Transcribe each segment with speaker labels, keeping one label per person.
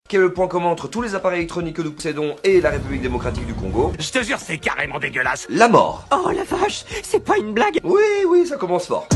Speaker 1: Quel est le point commun entre tous les appareils électroniques que nous possédons et la République démocratique du Congo?
Speaker 2: Je te jure, c'est carrément dégueulasse.
Speaker 1: La mort.
Speaker 3: Oh la vache, c'est pas une blague.
Speaker 1: Oui, ça commence fort.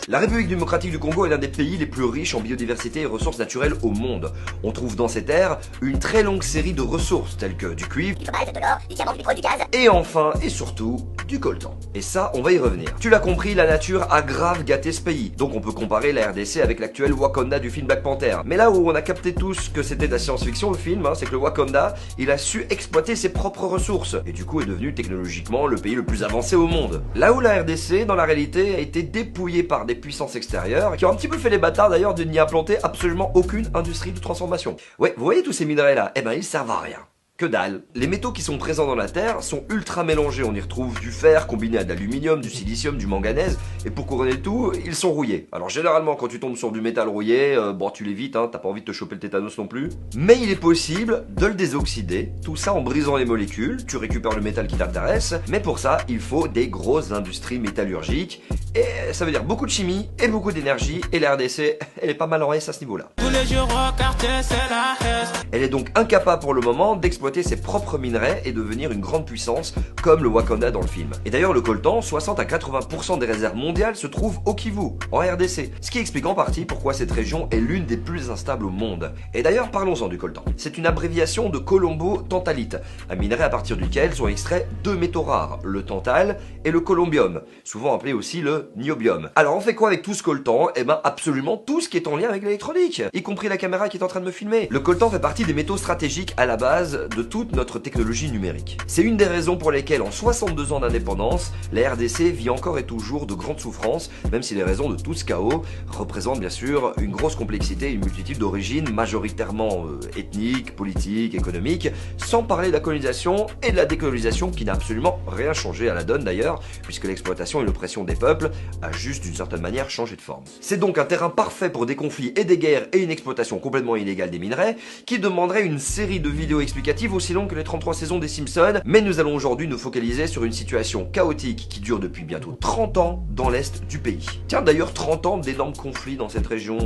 Speaker 1: La République démocratique du Congo est l'un des pays les plus riches en biodiversité et ressources naturelles au monde. On trouve dans ces terres une très longue série de ressources telles que du cuivre,
Speaker 4: du cobalt, de l'or, du diamant, du pétrole, du gaz.
Speaker 1: et enfin et surtout du coltan. Et ça, on va y revenir. Tu l'as compris, la nature a grave gâté ce pays. Donc on peut comparer la RDC avec l'actuel Wakanda du film Black Panther. Mais là où on a capté tous que c'était de la science-fiction le film, c'est que le Wakanda, il a su exploiter ses propres ressources. Et du coup est devenu technologiquement le pays le plus avancé au monde. Là où la RDC, dans la réalité, a été dépouillée par des puissances extérieures, qui ont un petit peu fait les bâtards d'ailleurs de n'y implanter absolument aucune industrie de transformation. Ouais, vous voyez tous ces minerais là, eh ben ils servent à rien. Que dalle. Les métaux qui sont présents dans la Terre sont ultra mélangés, on y retrouve du fer combiné à de l'aluminium, du silicium, du manganèse, et pour couronner le tout, ils sont rouillés. Alors généralement quand tu tombes sur du métal rouillé, bon tu l'évites, t'as pas envie de te choper le tétanos non plus. Mais il est possible de le désoxyder, tout ça en brisant les molécules, tu récupères le métal qui t'intéresse, mais pour ça il faut des grosses industries métallurgiques, et ça veut dire beaucoup de chimie et beaucoup d'énergie, et la RDC, elle est pas mal en S à ce niveau-là.
Speaker 5: Tous les jours au quartier, c'est la haine.
Speaker 1: Elle est donc incapable pour le moment d'exploiter ses propres minerais et devenir une grande puissance comme le Wakanda dans le film. Et d'ailleurs le coltan, 60 à 80% des réserves mondiales se trouvent au Kivu, en RDC, ce qui explique en partie pourquoi cette région est l'une des plus instables au monde. Et d'ailleurs parlons-en du coltan. C'est une abréviation de colombo-tantalite, un minerai à partir duquel sont extraits deux métaux rares, le tantal et le colombium, souvent appelé aussi le niobium. Alors on fait quoi avec tout ce coltan? Eh ben absolument tout ce qui est en lien avec l'électronique, y compris la caméra qui est en train de me filmer. Le coltan fait partie des métaux stratégiques à la base de toute notre technologie numérique. C'est une des raisons pour lesquelles en 62 ans d'indépendance, la RDC vit encore et toujours de grandes souffrances, même si les raisons de tout ce chaos représentent bien sûr une grosse complexité et une multitude d'origines majoritairement ethniques, politiques, économiques, sans parler de la colonisation et de la décolonisation qui n'a absolument rien changé à la donne d'ailleurs, puisque l'exploitation et l'oppression des peuples a juste d'une certaine manière changé de forme. C'est donc un terrain parfait pour des conflits et des guerres et une exploitation complètement illégale des minerais qui demanderait une série de vidéos explicatives aussi longues que les 33 saisons des Simpsons, mais nous allons aujourd'hui nous focaliser sur une situation chaotique qui dure depuis bientôt 30 ans dans l'est du pays. Tiens d'ailleurs 30 ans d'énormes conflits dans cette région,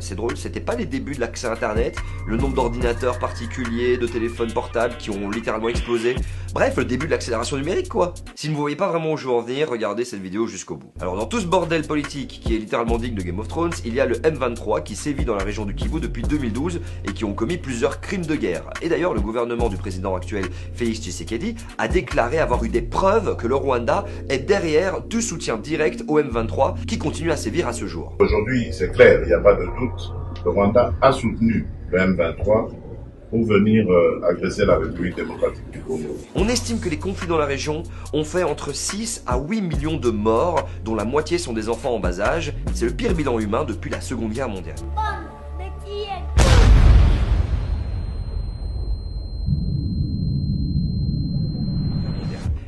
Speaker 1: c'est drôle, c'était pas les débuts de l'accès à internet, le nombre d'ordinateurs particuliers, de téléphones portables qui ont littéralement explosé, bref le début de l'accélération numérique quoi. Si vous ne voyez pas vraiment où je veux en venir, regardez cette vidéo jusqu'au bout. Alors dans tout ce bordel politique qui est littéralement digne de Game of Thrones, il y a le M23 qui sévit dans la région du Kivu depuis 2012 et qui ont commis plusieurs crimes de guerre. Et d'ailleurs le gouvernement du président actuel Félix Tshisekedi a déclaré avoir eu des preuves que le Rwanda est derrière du soutien direct au M23 qui continue à sévir à ce jour.
Speaker 6: Aujourd'hui, c'est clair, il n'y a pas de doute, le Rwanda a soutenu le M23 pour venir agresser la République démocratique du Congo.
Speaker 1: On estime que les conflits dans la région ont fait entre 6 à 8 millions de morts, dont la moitié sont des enfants en bas âge. C'est le pire bilan humain depuis la Seconde Guerre mondiale.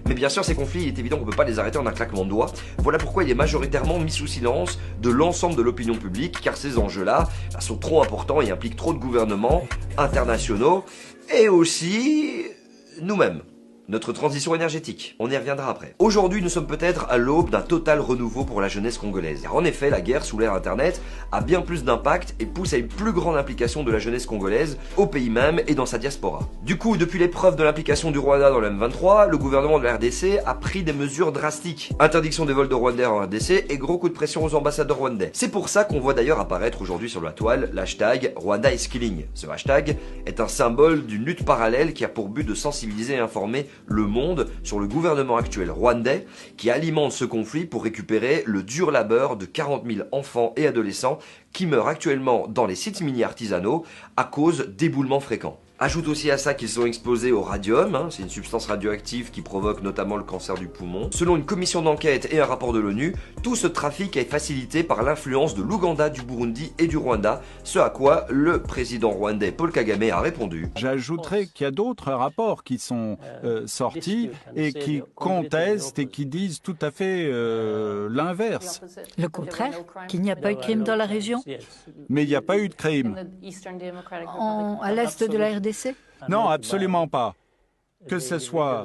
Speaker 1: Mais bien sûr, ces conflits, il est évident qu'on ne peut pas les arrêter en un claquement de doigts. Voilà pourquoi il est majoritairement mis sous silence de l'ensemble de l'opinion publique, car ces enjeux-là sont trop importants et impliquent trop de gouvernements internationaux, et aussi nous-mêmes. Notre transition énergétique, on y reviendra après. Aujourd'hui, nous sommes peut-être à l'aube d'un total renouveau pour la jeunesse congolaise. Car en effet, la guerre sous l'ère internet a bien plus d'impact et pousse à une plus grande implication de la jeunesse congolaise au pays même et dans sa diaspora. Du coup, depuis l'épreuve de l'implication du Rwanda dans le M23, le gouvernement de la RDC a pris des mesures drastiques. Interdiction des vols de Rwandais en RDC et gros coup de pression aux ambassadeurs rwandais. C'est pour ça qu'on voit d'ailleurs apparaître aujourd'hui sur la toile l'hashtag Rwanda is killing. Ce hashtag est un symbole d'une lutte parallèle qui a pour but de sensibiliser et informer le monde sur le gouvernement actuel rwandais qui alimente ce conflit pour récupérer le dur labeur de 40 000 enfants et adolescents qui meurent actuellement dans les sites mini artisanaux à cause d'éboulements fréquents. Ajoute aussi à ça qu'ils sont exposés au radium, c'est une substance radioactive qui provoque notamment le cancer du poumon. Selon une commission d'enquête et un rapport de l'ONU, tout ce trafic est facilité par l'influence de l'Ouganda, du Burundi et du Rwanda, ce à quoi le président rwandais Paul Kagame a répondu.
Speaker 7: J'ajouterais qu'il y a d'autres rapports qui sont sortis et qui contestent et qui disent tout à fait l'inverse.
Speaker 8: Le contraire, qu'il n'y a pas eu de crime dans la région?
Speaker 7: Mais il n'y a pas eu de crime.
Speaker 8: À l'est de la RDC?
Speaker 7: Non, absolument pas. que ce soit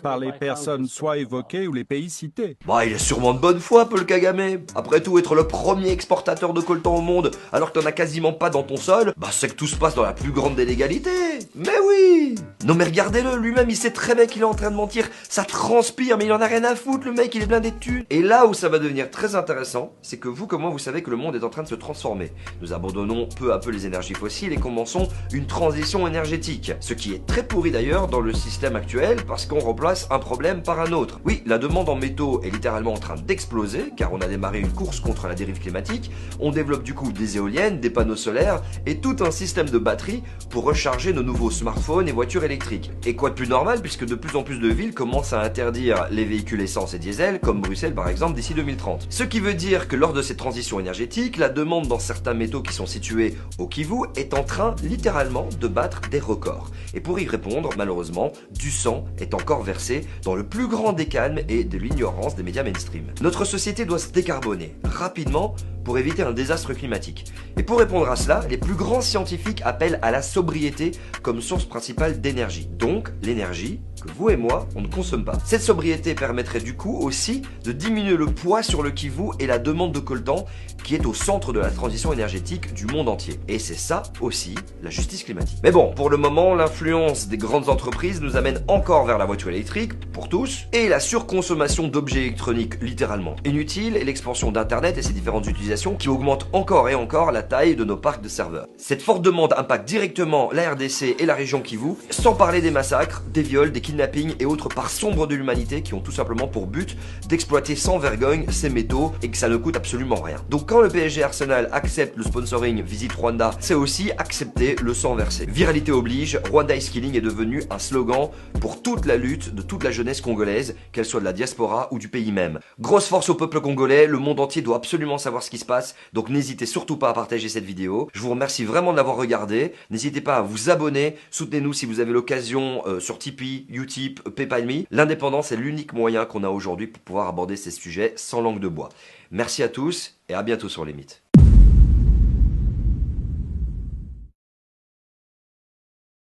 Speaker 7: par les personnes soit évoquées ou les pays cités.
Speaker 1: Bah, il est sûrement de bonne foi, Paul Kagame. Après tout, être le premier exportateur de coltan au monde, alors que t'en as quasiment pas dans ton sol, bah c'est que tout se passe dans la plus grande des légalités. Mais oui. Non mais regardez-le, lui-même il sait très bien qu'il est en train de mentir, ça transpire, mais il en a rien à foutre, le mec il est blindé de thunes. Et là où ça va devenir très intéressant, c'est que vous comme moi vous savez que le monde est en train de se transformer. Nous abandonnons peu à peu les énergies fossiles et commençons une transition énergétique. Ce qui est très pourri d'ailleurs dans le système actuel parce qu'on remplace un problème par un autre. Oui, la demande en métaux est littéralement en train d'exploser car on a démarré une course contre la dérive climatique. On développe du coup des éoliennes, des panneaux solaires et tout un système de batteries pour recharger nos nouveaux smartphones et voitures électriques. Et quoi de plus normal puisque de plus en plus de villes commencent à interdire les véhicules essence et diesel comme Bruxelles par exemple d'ici 2030. Ce qui veut dire que lors de cette transition énergétique, la demande dans certains métaux qui sont situés au Kivu est en train littéralement de battre des records. Et pour y répondre, malheureusement, du sang est encore versé dans le plus grand des calmes et de l'ignorance des médias mainstream. Notre société doit se décarboner rapidement pour éviter un désastre climatique. Et pour répondre à cela, les plus grands scientifiques appellent à la sobriété comme source principale d'énergie. Donc l'énergie que vous et moi, on ne consomme pas. Cette sobriété permettrait du coup aussi de diminuer le poids sur le Kivu et la demande de coltan qui est au centre de la transition énergétique du monde entier. Et c'est ça aussi, la justice climatique. Mais bon, pour le moment, l'influence des grandes entreprises nous amène encore vers la voiture électrique, pour tous, et la surconsommation d'objets électroniques littéralement inutiles, et l'expansion d'Internet et ses différentes utilisations qui augmentent encore et encore la taille de nos parcs de serveurs. Cette forte demande impacte directement la RDC et la région Kivu, sans parler des massacres, des viols, des kidnappings et autres parts sombres de l'humanité qui ont tout simplement pour but d'exploiter sans vergogne ces métaux et que ça ne coûte absolument rien. Donc quand le PSG Arsenal accepte le sponsoring Visit Rwanda, c'est aussi accepter le sang versé. Viralité oblige, Rwanda is Killing est devenu un slogan pour toute la lutte de toute la jeunesse congolaise, qu'elle soit de la diaspora ou du pays même. Grosse force au peuple congolais, le monde entier doit absolument savoir ce qui se passe, donc n'hésitez surtout pas à partager cette vidéo. Je vous remercie vraiment de l'avoir regardé, n'hésitez pas à vous abonner, soutenez-nous si vous avez l'occasion sur Tipeee, Utip, PayPal.me. L'indépendance est l'unique moyen qu'on a aujourd'hui pour pouvoir aborder ces sujets sans langue de bois. Merci à tous et à bientôt sur les mythes.